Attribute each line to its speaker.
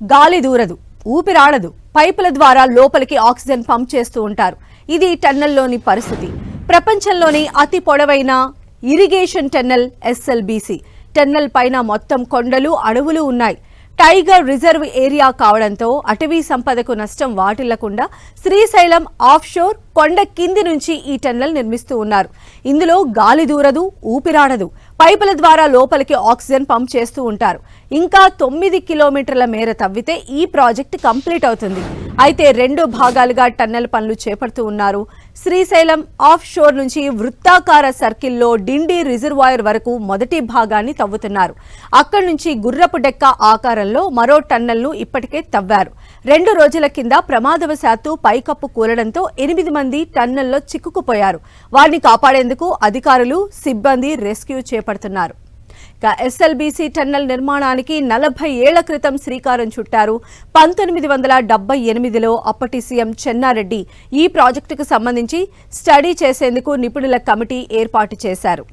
Speaker 1: గాలి దూరదు, ఊపిరాడదు, పైపుల ద్వారా లోపలికి ఆక్సిజన్ పంప్ చేస్తూ ఉంటారు. ఇది టన్నెల్లోని పరిస్థితి. ప్రపంచంలోని అతి పొడవైన ఇరిగేషన్ టన్నెల్ ఎస్ఎల్బీసీ. టన్నెల్ పైన మొత్తం కొండలు, అడవులు ఉన్నాయి. టైగర్ రిజర్వ్ ఏరియా కావడంతో అటవీ సంపదకు నష్టం వాటిల్లకుండా శ్రీశైలం ఆఫ్షోర్ కొండ కింది నుంచి ఈ టన్నెల్ నిర్మిస్తూ ఉన్నారు. ఇందులో గాలి దూరదు, ఊపిరాడదు, పైపుల ద్వారా లోపలికి ఆక్సిజన్ పంప్ చేస్తూ ఉంటారు. ఇంకా 9 కిలోమీటర్ల మేర తవ్వితే ఈ ప్రాజెక్ట్ కంప్లీట్ అవుతుంది. అయితే 2 భాగాలుగా టన్నెల్ పనులు చేపడుతూ ఉన్నారు. శ్రీశైలం ఆఫ్ షోర్ నుంచి వృత్తాకార సర్కిల్లో డిండి రిజర్వాయర్ వరకు మొదటి భాగాన్ని తవ్వుతున్నారు. అక్కడి నుంచి గుర్రపు డెక్క ఆకారంలో మరో టన్నెల్ను ఇప్పటికే తవ్వారు. 2 రోజుల కింద ప్రమాదవశాత్తు పైకప్పు కూలడంతో 8 మంది టన్నెల్లో చిక్కుకుపోయారు. వారిని కాపాడేందుకు అధికారులు, సిబ్బంది రెస్క్యూ చేపడుతున్నారు. ఎస్ఎల్బీసీ టన్నెల్ నిర్మాణానికి 40 ఏళ్ల క్రితం శ్రీకారం చుట్టారు. 1978లో అప్పటి సీఎం చెన్నారెడ్డి ఈ ప్రాజెక్టుకు సంబంధించి స్టడీ చేసేందుకు నిపుణుల కమిటీ ఏర్పాటు చేశారు.